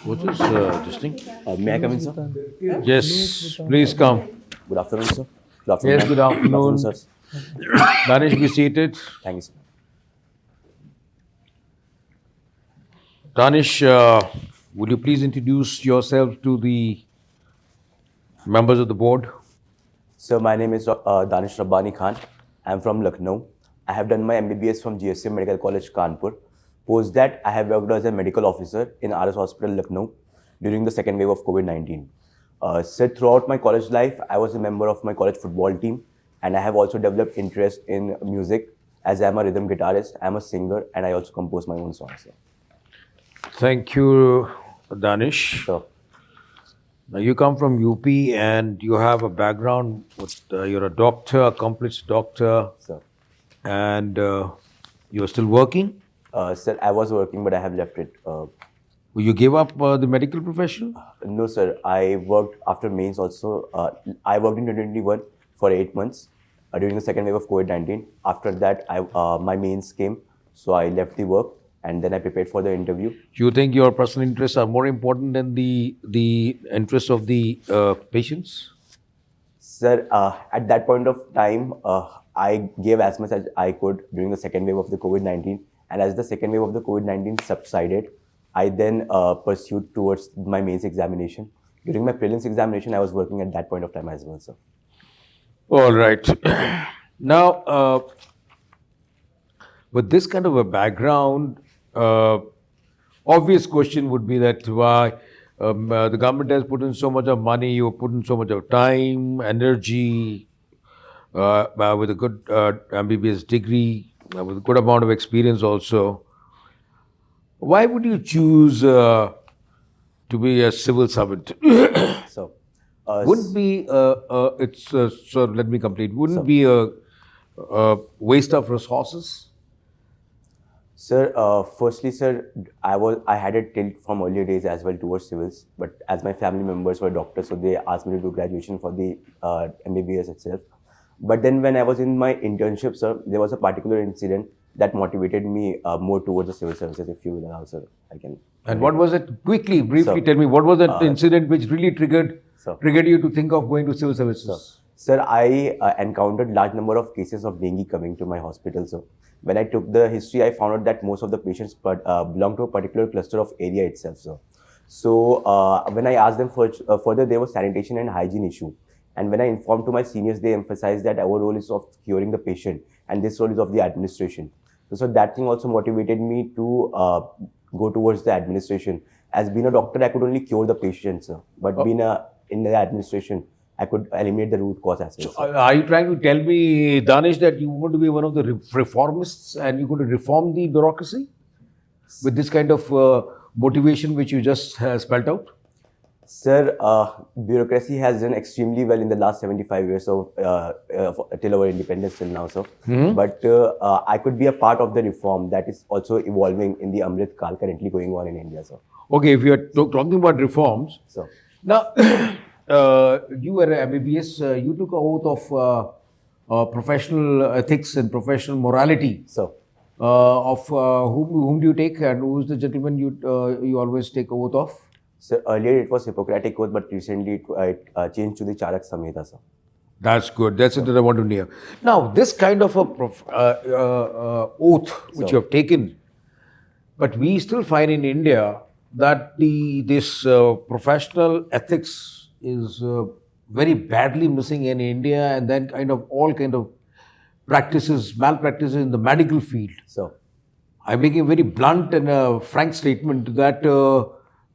What is this thing? May I come in, sir? Yes, please come. Good afternoon, sir. Good afternoon, Yes, ma'am. good Good afternoon, afternoon. sir. Danish, be seated. Thank you, sir. Danish, would you please introduce yourself to the members of the board? Sir, my name is Danish Rabbani Khan. I am from Lucknow. I have done my MBBS from GSE Medical College, Kanpur. Post that, I have worked as a medical officer in RS Hospital, Lucknow during the second wave of COVID-19. Sir, throughout my college life, I was a member of my college football team, and I have also developed interest in music as I am a rhythm guitarist, I am a singer, and I also compose my own songs, sir. Thank you, Danish. So, Now, you come from UP and you have a background with, you're a doctor, accomplished doctor, sir. and you're still working? Sir, I was working, but I have left it. Will you give up the medical profession? No, sir. I worked after mains also. I worked in 2021 for 8 months during the second wave of COVID-19. After that, my mains came, so I left the work and then I prepared for the interview. Do you think your personal interests are more important than the interests of the patients? Sir, at that point of time, I gave as much as I could during the second wave of the COVID-19. And as the second wave of the COVID-19 subsided, I then pursued towards my mains examination. During my prelims examination, I was working at that point of time as well, sir. All right. Now, with this kind of a background, obvious question would be that why the government has put in so much of money, you put in so much of time, energy, with a good MBBS degree, with a good amount of experience also. Why would you choose to be a civil servant? So, Wouldn't be so let me complete. Wouldn't be a waste of resources? Sir, firstly, sir, I had a tilt from earlier days as well towards civils, but as my family members were doctors, so they asked me to do graduation for the MBBS itself. But then when I was in my internship, sir, there was a particular incident that motivated me more towards the civil services. If you will allow, sir, I can. And what was it? Quickly, briefly Sir, tell me, what was that incident which really triggered Sir. you to think of going to civil services? Sir, I encountered large number of cases of dengue coming to my hospital. So when I took the history, I found out that most of the patients belong to a particular cluster of area itself. So when I asked them further, there was sanitation and hygiene issue. And when I informed to my seniors, they emphasized that our role is of curing the patient and this role is of the administration. So that thing also motivated me to go towards the administration. As being a doctor, I could only cure the patient, sir. But being in the administration, I could eliminate the root cause as well. So, are you trying to tell me, Danish, that you want to be one of the reformists and you're going to reform the bureaucracy with this kind of motivation which you just spelled out? Sir, bureaucracy has done extremely well in the last 75 years till our independence till now, sir. But I could be a part of the reform that is also evolving in the Amrit Kal currently going on in India, sir. Okay, if you are talking about reforms, So, now you were an MBBS, you took an oath of professional ethics and professional morality. so Of whom do you take, and who is the gentleman you always take oath of? So earlier it was Hippocratic Oath, but recently it changed to the Charak Samhita, sir. That's good. That's it that I want to hear. Now, this kind of a oath which you have taken, but we still find in India that this professional ethics is very badly missing in India, and then all kind of malpractices in the medical field. So, I'm making a very blunt and frank statement that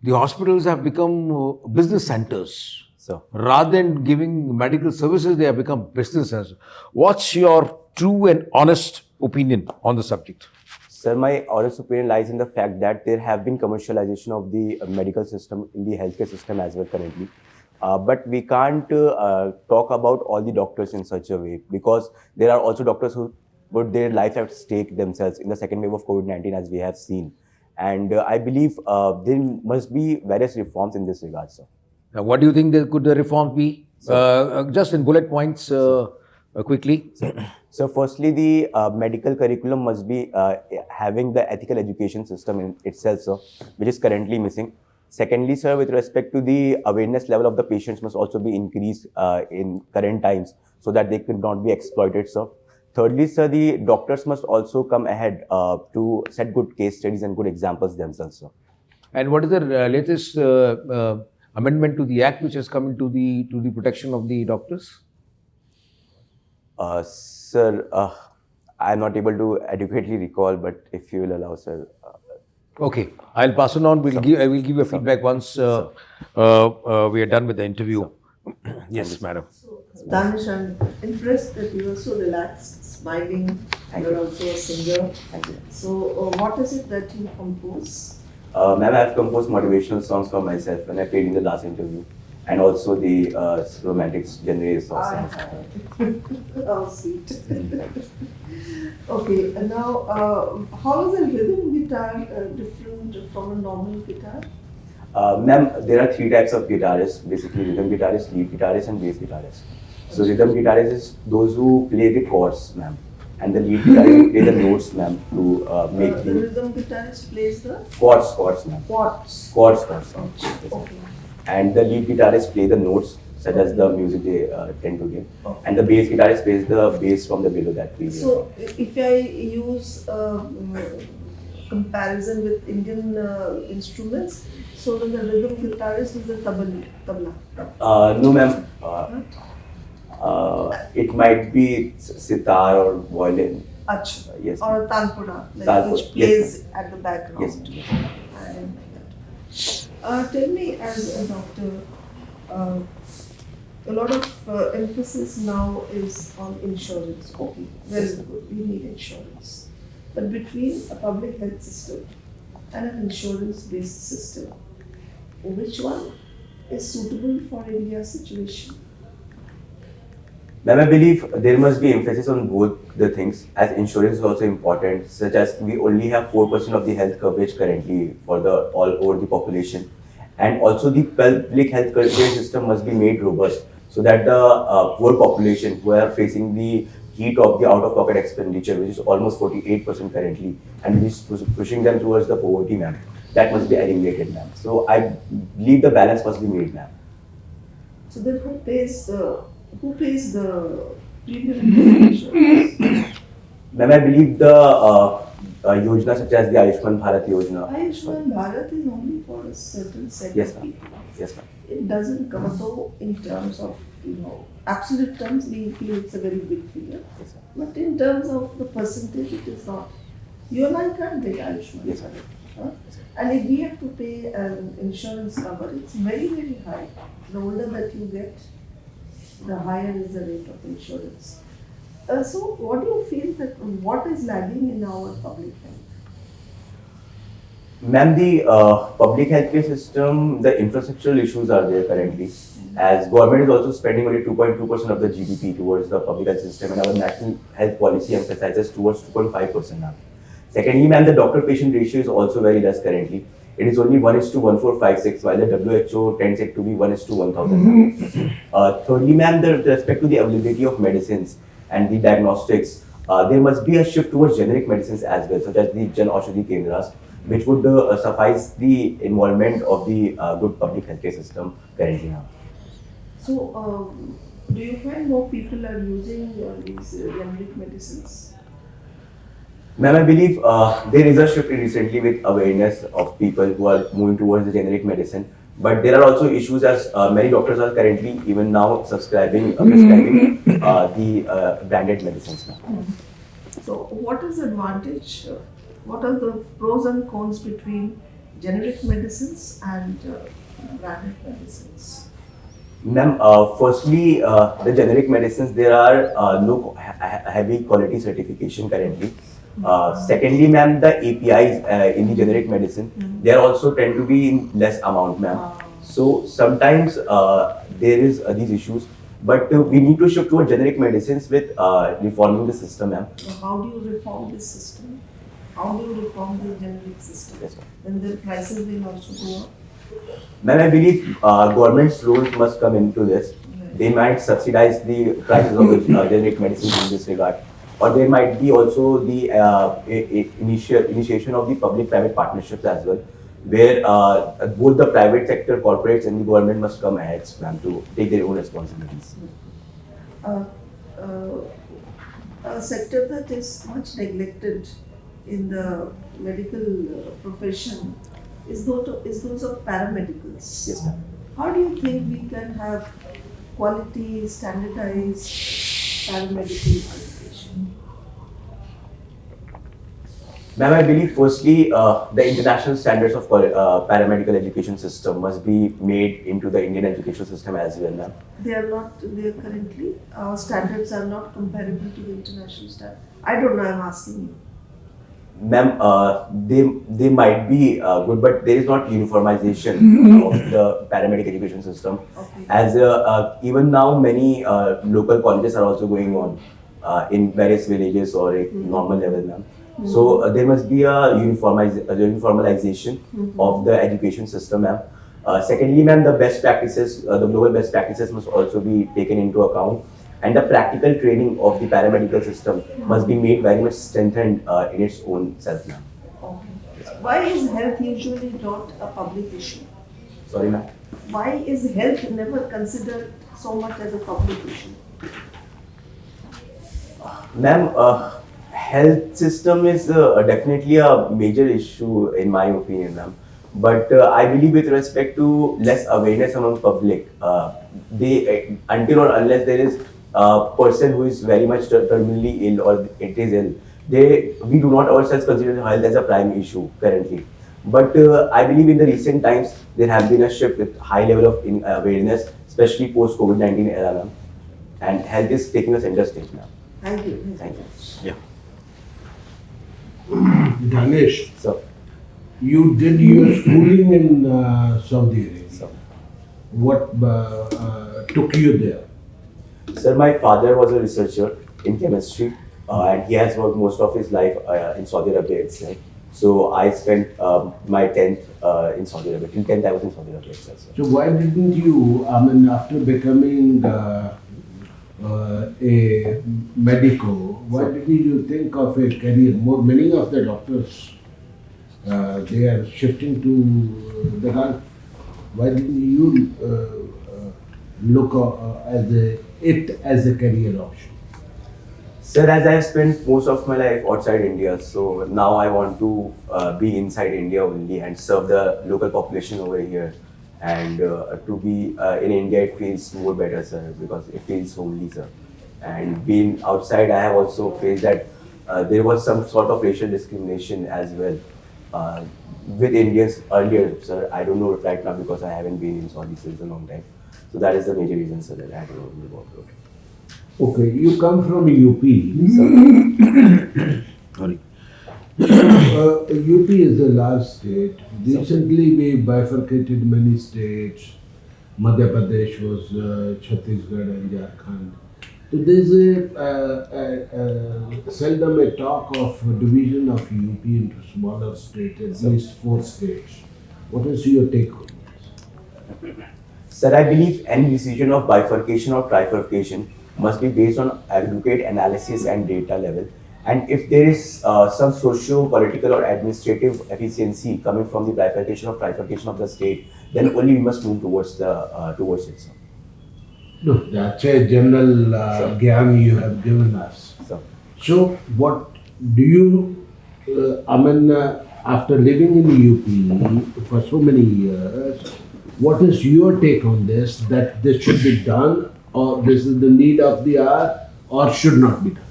the hospitals have become business centers. so Rather than giving medical services, they have become businesses. What's your true and honest opinion on the subject? sir, my honest opinion lies in the fact that there have been commercialization of the medical system in the healthcare system as well currently. But we can't talk about all the doctors in such a way, because there are also doctors who put their life at stake themselves in the second wave of COVID-19, as we have seen. And I believe there must be various reforms in this regard, sir. Now, what do you think could the reforms be? Just in bullet points, quickly. So firstly, the medical curriculum must be having the ethical education system in itself, sir, which is currently missing. Secondly, sir, with respect to the awareness level of the patients must also be increased in current times so that they could not be exploited, sir. Thirdly, sir, the doctors must also come ahead to set good case studies and good examples themselves, sir. And what is the latest amendment to the act which has come into the protection of the doctors? Sir, I'm not able to adequately recall, but if you will allow, sir. Okay, I'll pass it on. I will give you a feedback once we are done with the interview. Yes, madam. Danish, I'm impressed that you are so relaxed, smiling. You're also a singer. Thank you. So, what is it that you compose? Ma'am, I've composed motivational songs for myself when I played in the last interview, and also the romantic genre songs. Oh, sweet. Okay, and now, how is a rhythm guitar different from a normal guitar? Ma'am, there are three types of guitarists, basically rhythm guitarist, lead guitarist and bass guitarist. So rhythm guitarist is those who play the chords, ma'am, and the lead guitarist play the notes, ma'am, to make The the rhythm guitarist plays the chords, ma'am. chords. Chords. Okay. And the lead guitarist play the notes, such as the music they tend to give. Okay. And the bass guitarist plays the bass from the below that we hear. So, if I use comparison with Indian instruments, so then the rhythm guitarist is the tabla. No, ma'am. It might be sitar or violin. Achha. Yes. Or tanpura, like Tanpura, which yes, plays at the background. Yes. I didn't know that. Tell me, as a doctor, a lot of emphasis now is on insurance. Okay, very good. We need insurance. But between a public health system and an insurance-based system, which one is suitable for India's situation? Ma'am, I believe there must be emphasis on both the things, as insurance is also important, such as we only have 4% of the health coverage currently for the all over the population. And also the public health care system must be made robust so that the poor population who are facing the heat of the out-of-pocket expenditure, which is almost 48% currently, and which is pushing them towards the poverty, ma'am, that must be eliminated, ma'am. So I believe the balance must be made, ma'am. So then who pays the premium insurance? Ma'am, I believe the yojana such as the Ayushman Bharat Yojana. Ayushman Bharat is only for a certain set Yes, of ma'am. people. Yes, ma'am. It doesn't cover, though in terms of, absolute terms, we feel it's a very big figure. Yes, ma'am. But in terms of the percentage, it is not. You and I can't get Ayushman Yes, ma'am. Bharat. Huh? And if we have to pay an insurance cover, it's very, very high. The older that you get, the higher is the rate of insurance. So, what do you feel that what is lagging in our public health? Ma'am, the public healthcare system, the infrastructural issues are there currently. As government is also spending only 2.2% of the GDP towards the public health system, and our national health policy emphasizes towards 2.5% now. Secondly, ma'am, the doctor-patient ratio is also very less currently. It is only 1:1456, while the WHO tends it to be 1:1000. Thirdly, ma'am, with respect to the availability of medicines and the diagnostics, there must be a shift towards generic medicines as well, such as the Jan Aushadhi Kendras, which would suffice the involvement of the good public healthcare system currently now. So, do you find more people are using these generic medicines? Ma'am, I believe there is a shift recently with awareness of people who are moving towards the generic medicine. But there are also issues as many doctors are currently even now prescribing the branded medicines now. So, what is the advantage? What are the pros and cons between generic medicines and branded medicines? Ma'am, firstly, the generic medicines, there are no heavy quality certification currently. Secondly, ma'am, the APIs in the generic medicine, they are also tend to be in less amount, ma'am. So sometimes there is these issues, but we need to shift toward generic medicines with reforming the system, ma'am. How do you reform this system? How do you reform the generic system? Yes, ma'am. Then the prices will also go up. Ma'am, I believe government's role must come into this. They might subsidize the prices of the generic medicines in this regard. Or there might be also the initiation of the public-private partnerships as well, where both the private sector, corporates, and the government must come ahead, ma'am, to take their own responsibilities. Uh, uh, a sector that is much neglected in the medical profession is those of paramedicals. Yes, ma'am. How do you think we can have quality, standardized paramedical education? Ma'am, I believe firstly, the international standards of paramedical education system must be made into the Indian education system as well, ma'am. They are not there currently. Our standards are not comparable to the international standard. I don't know, I'm asking you. Ma'am, they might be good, but there is not uniformization of the paramedic education system. Okay. As even now, many local colleges are also going on in various villages or a normal level, ma'am. So there must be a uniformization of the education system, ma'am. Secondly, ma'am, the best practices, the global best practices must also be taken into account, and the practical training of the paramedical system must be made very much strengthened in its own self, ma'am. Okay. Why is health usually not a public issue? Sorry, ma'am. Why is health never considered so much as a public issue? Ma'am, health system is definitely a major issue in my opinion, ma'am. But I believe with respect to less awareness among public, they until or unless there is a person who is very much terminally ill or it is ill, we do not ourselves consider health as a prime issue currently. But I believe in the recent times there have been a shift with high level of awareness, especially post COVID-19 era, ma'am. And health is taking a center stage now. Thank you. Thank you. Yeah. Danish, So, you did your schooling in Saudi Arabia. so. What took you there? Sir, my father was a researcher in chemistry and he has worked most of his life in Saudi Arabia itself. So I spent my 10th in Saudi Arabia. Till 10th I was in Saudi Arabia itself. Sir. So why didn't you, I mean, after becoming a medico, why didn't you think of a career? Many of the doctors, they are shifting to the Gulf. Why didn't you look as a career option? Sir, as I have spent most of my life outside India, so now I want to be inside India only and serve the local population over here. And to be in India, it feels more better, sir, because it feels homely, sir. And being outside, I have also faced that there was some sort of racial discrimination as well with Indians earlier, sir. I don't know right now because I haven't been in Saudi since a long time. So that is the major reason, sir, that I don't know about it. Okay, you come from UP. Sorry. UP is a large state. Recently, we bifurcated many states. Madhya Pradesh was Chhattisgarh and Jharkhand. So there is seldom a talk of division of UP into smaller states, at least 4 states. What is your take on this? Sir, I believe any decision of bifurcation or trifurcation must be based on aggregate analysis and data level. And if there is some socio-political or administrative efficiency coming from the bifurcation or trifurcation of the state, then only we must move towards it, sir. No, that's a general gyan you have given us. So, what do you, after living in UP for so many years, what is your take on this, that this should be done, or this is the need of the hour, or should not be done?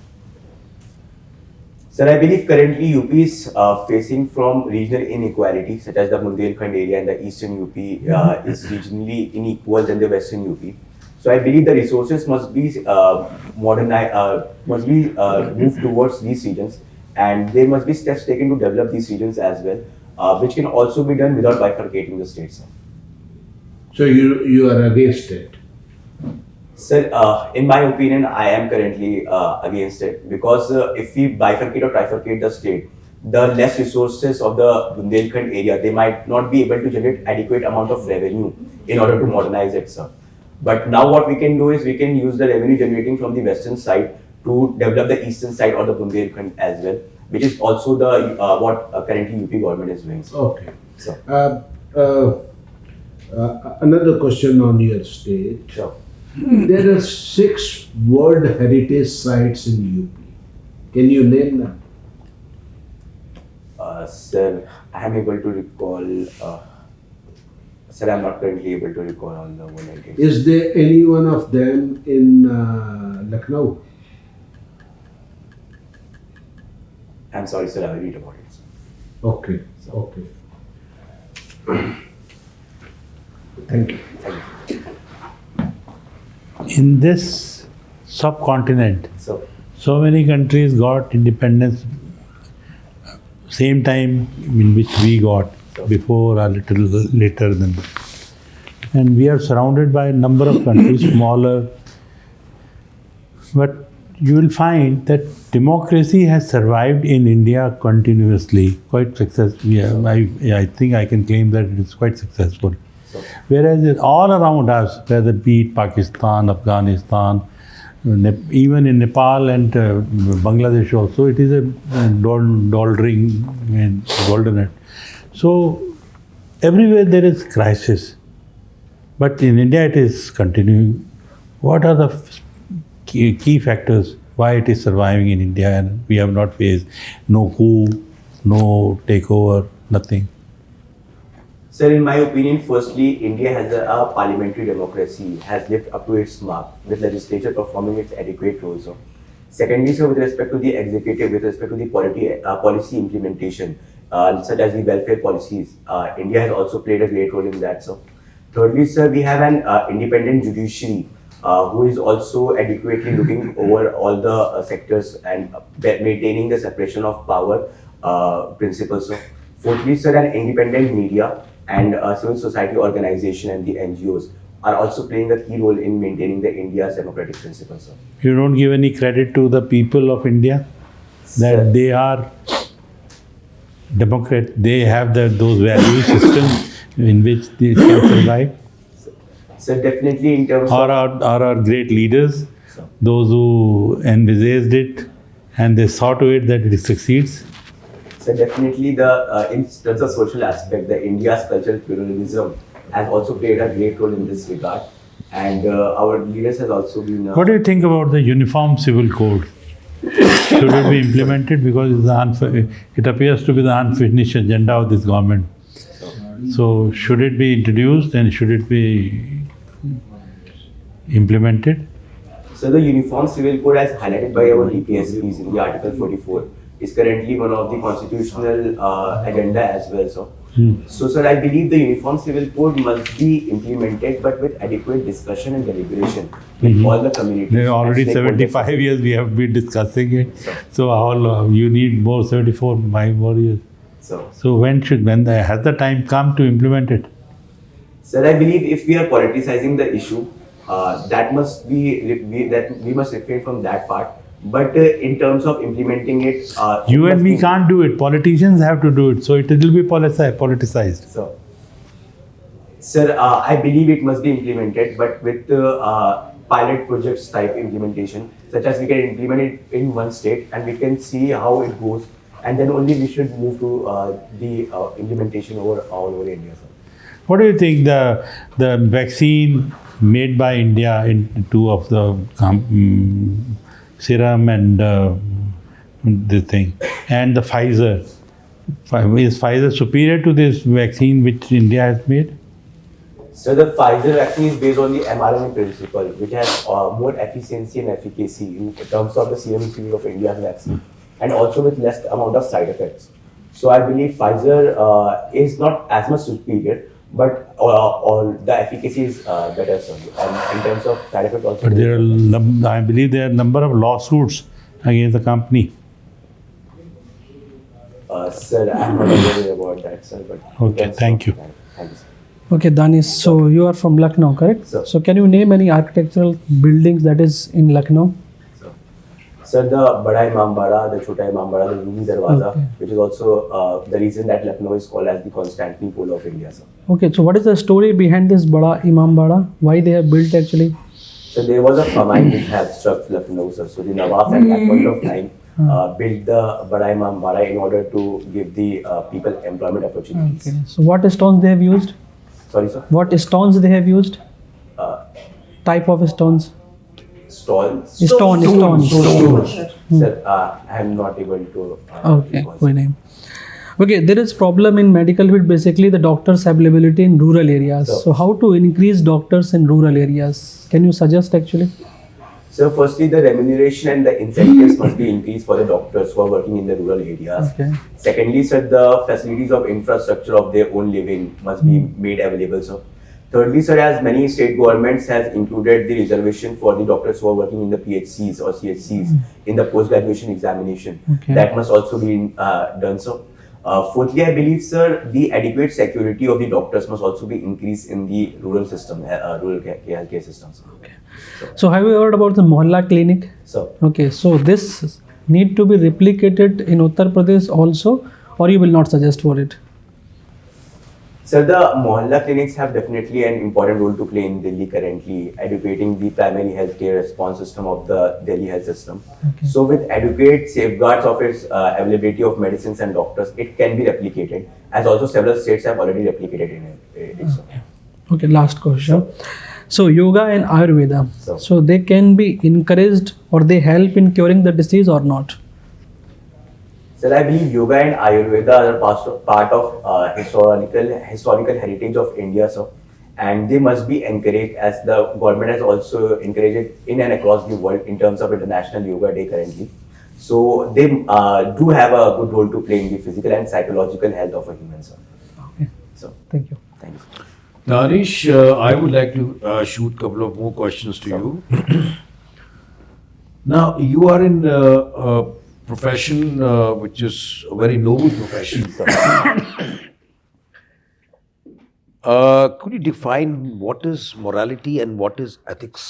Sir, I believe currently UP is facing from regional inequality, such as the Bundelkhand area and the eastern UP is regionally unequal than the western UP. So I believe the resources must be moved towards these regions, and there must be steps taken to develop these regions as well, which can also be done without bifurcating the states. So you are against it? Sir, in my opinion, I am currently against it because if we bifurcate or trifurcate the state, the less resources of the Bundelkhand area, they might not be able to generate adequate amount of revenue in order to modernize it, sir. But now what we can do is we can use the revenue generating from the western side to develop the eastern side or the Bundelkhand as well, which is also the what currently UP government is doing. Sir. Okay. So, Another question on your state. sure. There are 6 World Heritage Sites in UP. Can you name them? Sir, I am able to recall. Sir, I'm not currently able to recall all the World Heritage. Is there any one of them in Lucknow? I'm sorry, sir, I will read about it. Okay, okay. Thank you. Thank you. In this subcontinent, So, so many countries got independence same time in which we got, before or little later than. And we are surrounded by a number of countries, smaller. But you will find that democracy has survived in India continuously, quite successfully. Yeah, I think I can claim that it is quite successful. Whereas all around us, whether it be Pakistan, Afghanistan, even in Nepal and Bangladesh also, it is a doldering and golden. So everywhere there is crisis, but in India it is continuing. What are the key factors why it is surviving in India and we have not faced no coup, no takeover, nothing? sir, in my opinion, firstly, India has a parliamentary democracy, has lived up to its mark, with legislature performing its adequate role. So, secondly, sir, with respect to the executive, with respect to the policy implementation, such as the welfare policies, India has also played a great role in that. So, thirdly, sir, we have an independent judiciary who is also adequately looking over all the sectors and maintaining the separation of power principles. So, fourthly, sir, an independent media and civil society organization and the NGOs are also playing a key role in maintaining the India's democratic principles. Sir. You don't give any credit to the people of India that Sir. they are democrat, they have those value systems in which they can survive. So definitely in terms Or of our great leaders, those who envisaged it and they saw to it that it succeeds. so definitely the in terms of social aspect, the India's cultural pluralism has also played a great role in this regard, and our leaders has also been. What do you think about the Uniform Civil Code? Should it be implemented? Because it appears to be the unfinished agenda of this government. So should it be introduced and should it be implemented? So the Uniform Civil Code, as highlighted by our UPSCs in the Article 44, is currently one of the constitutional agenda as well. So, sir, I believe the Uniform Civil Code must be implemented, but with adequate discussion and deliberation with all the communities. There are already and stakeholders. 75 years we have been discussing it. So how you need more 74, 5 more years. So, So has the time come to implement it? sir, I believe if we are politicizing the issue, that must be that we must refrain from that part. But in terms of implementing it, You it and must me be- can't do it. Politicians have to do it. So it will be politicized. So, sir, I believe it must be implemented, but with pilot projects type implementation, such as we can implement it in one state and we can see how it goes, and then only we should move to the implementation all over India. Sir. What do you think the vaccine made by India in two of the serum and this thing and the Pfizer, is Pfizer superior to this vaccine which India has made? So the Pfizer vaccine is based on the mRNA principle, which has more efficiency and efficacy in terms of the serum field of India's vaccine, and also with less amount of side effects. So I believe Pfizer is not as much superior, but all the efficacy is better. So, and in terms of side effect also. But I believe there are a number of lawsuits against the company. Sir, I'm not aware about that, sir. But in Okay, terms thank of- you. Thank you, sir. Okay, Danish, so you are from Lucknow, correct? Sir. So can you name any architectural buildings that is in Lucknow? Sir, the Bada Imam Bada, the Chota Imam Bada, the Rumi Darwaza, Okay. which is also the reason that Lucknow is called as the Constantinople of India, sir. Okay, so what is the story behind this Bada Imam Bada? Why they have built actually? So there was a famine which had struck Lucknow, sir. So the Nawab at that point of time built the Bada Imam Bara in order to give the people employment opportunities. Okay. So what stones they have used? Sorry, sir. What stones they have used? Uh, Type of stones? Stalls. Stones. Sir, I am not able to. Okay, recall. कोई नहीं. Okay, there is problem in medical field. Basically, the doctors' availability in rural areas. So how to increase doctors in rural areas? Can you suggest actually? So, firstly, the remuneration and the incentives must be increased for the doctors who are working in the rural areas. Okay. Secondly, sir, the facilities of infrastructure of their own living must be made available, sir. Thirdly, sir, as many state governments has included the reservation for the doctors who are working in the PHCs or CSCs in the post-graduation examination. Okay. That must also be done, sir. Fourthly, I believe, sir, the adequate security of the doctors must also be increased in the rural system, rural healthcare systems. Okay. So have you heard about the Mohalla clinic? So, Okay, so this need to be replicated in Uttar Pradesh also, or you will not suggest for it? sir, the Mohalla clinics have definitely an important role to play in Delhi currently, educating the primary healthcare response system of the Delhi health system. Okay. So, with adequate safeguards of its availability of medicines and doctors, it can be replicated, as also several states have already replicated in it. So. Okay, last question. So yoga and Ayurveda, So- so they can be encouraged or they help in curing the disease or not? Sir, I believe yoga and Ayurveda are part of historical heritage of India, sir, and they must be encouraged as the government has also encouraged it in and across the world in terms of International Yoga Day currently. So they do have a good role to play in the physical and psychological health of a human, sir. Okay, So, thank you. thank you. Danish, I would like to shoot a couple of more questions to you. Now, you are in a profession which is a very noble profession. Could you define what is morality and what is ethics?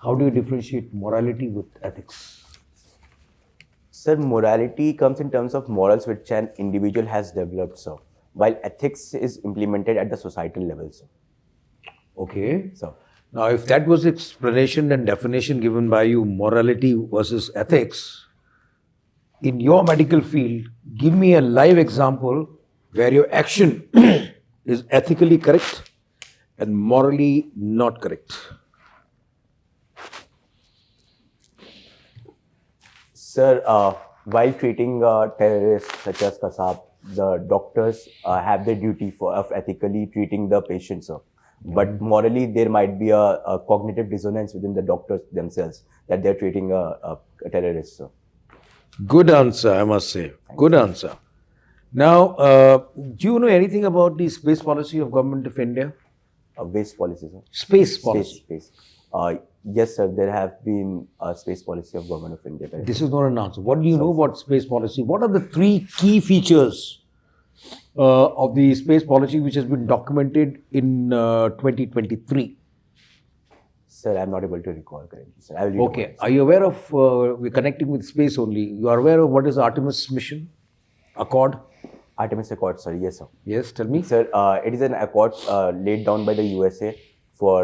How do you differentiate morality with ethics? Sir, morality comes in terms of morals which an individual has developed, sir, while ethics is implemented at the societal level, sir. Okay. So, Now, if that was explanation and definition given by you, morality versus ethics, in your medical field, give me a live example where your action is ethically correct and morally not correct. sir, while treating terrorists such as Kasab, the doctors have the duty of ethically treating the patient, sir. But morally, there might be a cognitive dissonance within the doctors themselves that they're treating a terrorist, sir. Good answer, I must say. Good answer. Now, do you know anything about the space policy of Government of India? Waste policy, sir. Space policy. Space. Yes, sir. There have been a space policy of Government of India. This is not an answer. What do you know about space policy? What are the 3 key features of the space policy which has been documented in 2023? Sir, I'm not able to recall currently, sir. I will read Okay. about it, Are you aware of, we're connecting with space only, you are aware of what is Artemis mission? Accord? sir. Artemis Accord, sir. Yes, sir. Yes, tell me. Sir, it is an accord laid down by the USA for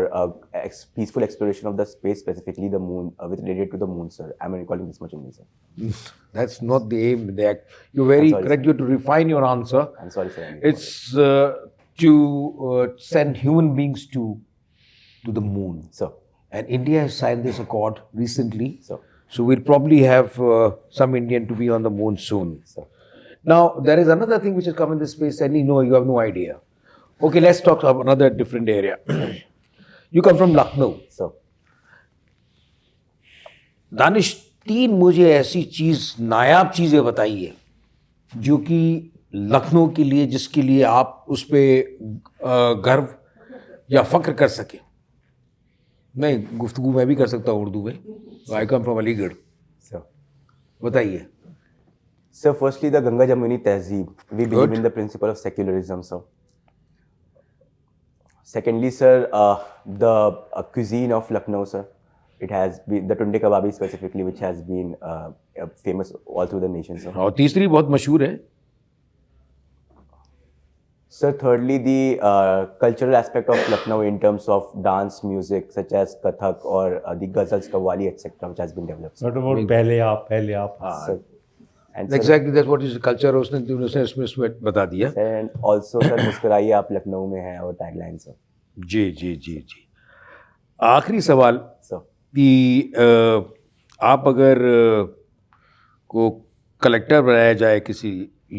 peaceful exploration of the space, specifically the moon, related to the moon, sir. I'm recalling this much only, sir. That's not the aim. You're very sorry, correct. You have to refine your answer. I'm sorry, sir. It's to send human beings to the moon. Sir. And India has signed this accord recently. Sir. So we'll probably have some Indian to be on the moon soon. Sir. Now, there is another thing which has come in this space and you have no idea. Okay, let's talk about another different area. You come from Lucknow. Sir. Danish 3 मुझे ऐसी चीज नायाब चीजें बताइए जो कि लखनऊ के लिए जिसके लिए आप उस पे गर्व या फख्र कर सके. नहीं, गुफ्तगू मैं भी कर सकता हूँ उर्दू में. आई कम फ्रॉम अलीगढ़. Sir. बताइए. Sir, firstly, the Ganga Jamuni Tehzeeb. We believe Good. in the principle of secularism, sir. Secondly, sir, the cuisine of Lucknow, sir. It has been the tunde kababi specifically, which has been famous all through the nation, sir. और तीसरी बहुत मशहूर है. Sir, thirdly, the cultural aspect of Lucknow in terms of dance music, such as Kathak or the ghazals, qawwali, etc., which has been developed. Sir. What about पहले आप Sir, and sir, exactly that's what is culture, उसने इसमें बता दिया. and also sir, मुस्कुराइए आप लखनऊ में है और टैगलाइन सर. जी जी जी जी. आखिरी सवाल Sir, कि आप अगर को कलेक्टर बनाया जाए किसी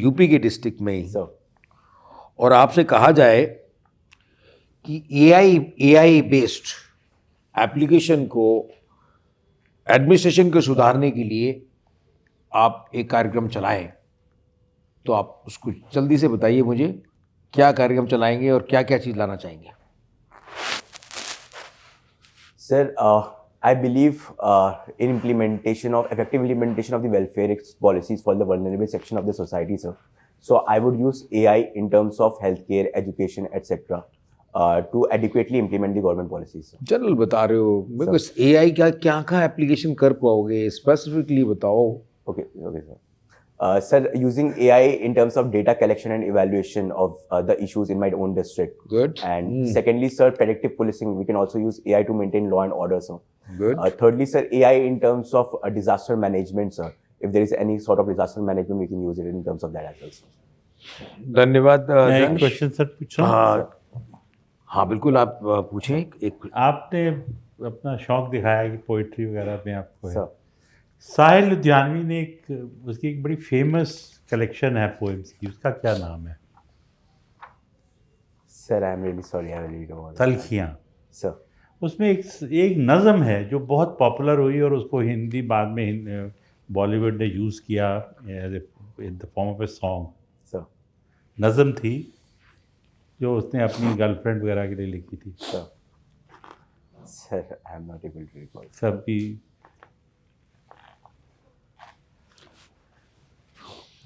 यूपी के डिस्ट्रिक्ट में ही, sir, और आपसे कहा जाए कि एआई बेस्ड एप्लीकेशन को एडमिनिस्ट्रेशन को सुधारने के लिए आप एक कार्यक्रम चलाएं, तो आप उसको जल्दी से बताइए मुझे, क्या कार्यक्रम चलाएंगे और क्या क्या चीज़ लाना चाहेंगे. sir, I believe in effective implementation of the welfare policies for the vulnerable section of the society, sir. So I would use AI in terms of healthcare, education, etc. To adequately implement the government policies, sir. General बता रहे हो, मेरे को AI का क्या क्या application कर पाओगे, स्पेसिफिकली बताओ. Okay, sir. Sir, using AI in terms of data collection and evaluation of the issues in my own district. Good. And secondly, sir, predictive policing. We can also use AI to maintain law and order, sir. Good. Thirdly, sir, AI in terms of disaster management, sir. If there is any sort of disaster management, we can use it in terms of that as well, sir. धन्यवाद. मैं एक दंश. Question sir पूछूं. हाँ बिल्कुल, आप पूछें. एक आपने अपना शौक दिखाया कि पोइट्री वगैरह में आपको है. Sir. साहिल लुधियानवी ने उसकी एक बड़ी फेमस कलेक्शन है पोएम्स की, उसका क्या नाम है? Sir, I am really sorry. I really don't want. तलखियाँ. Sir. उसमें एक नज़म है जो बहुत पॉपुलर हुई और उसको हिंदी बाद में बॉलीवुड ने यूज़ किया in the form of a song. Sir. नज़म थी जो उसने अपनी गर्लफ्रेंड वगैरह के लिए लिखी थी. Sir. Sir, I am not able to recall. सबकी I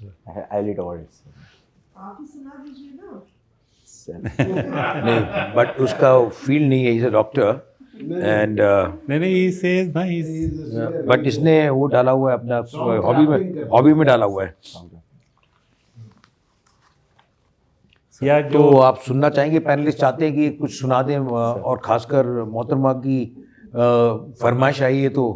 really don't want it, sir. आप ही सुना दीजिए ना. Sir. नहीं, बट उसका फील्ड नहीं है, इज अ डॉक्टर एंड नहीं he says ना बट इसने वो डाला हुआ है अपना हॉबी में डाला हुआ है. या तो जो आप सुनना चाहेंगे, पैनलिस्ट चाहते हैं कि कुछ सुना दें, और खासकर मोहतरमा की फरमाइश आई है तो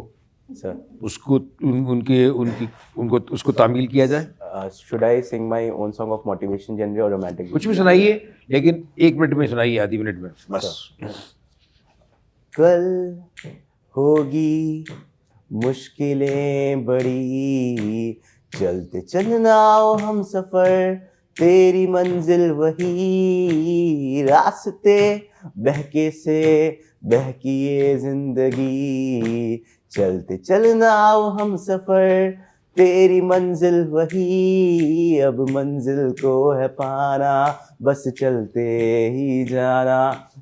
Sir. उसको उनको उसको तामील किया जाए. Should I sing my own song of motivation genre or romantic? कुछ भी सुनाइए, लेकिन 1 मिनट में सुनाइए, आधी मिनट में बस. कल होगी मुश्किलें बड़ी, चलते चलना हम सफर, तेरी मंजिल वही, रास्ते बहके से बहकी ये जिंदगी, चलते चलना हम सफर, तेरी मंजिल वही, अब मंजिल को है पाना, बस चलते ही जाना,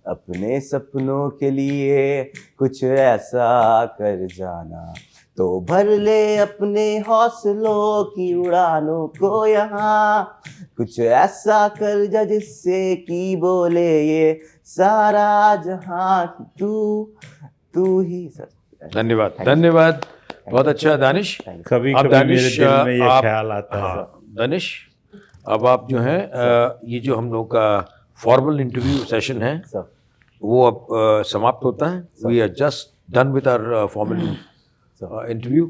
अपने सपनों के लिए कुछ ऐसा कर जाना, तो भर ले अपने हौसलों की उड़ानों को यहाँ, कुछ ऐसा कर जा जिससे कि बोले ये सारा जहां तू ही. सर, धन्यवाद. धन्यवाद, बहुत अच्छा दानिश. कभी अब कभी मेरे दानिश, दिल में ये आप- ख्याल आता है. हाँ, दानिश, अब आप जो है ये जो हम लोग का फॉर्मल इंटरव्यू सेशन है सर. वो अब समाप्त होता है. We are just done with our formal interview.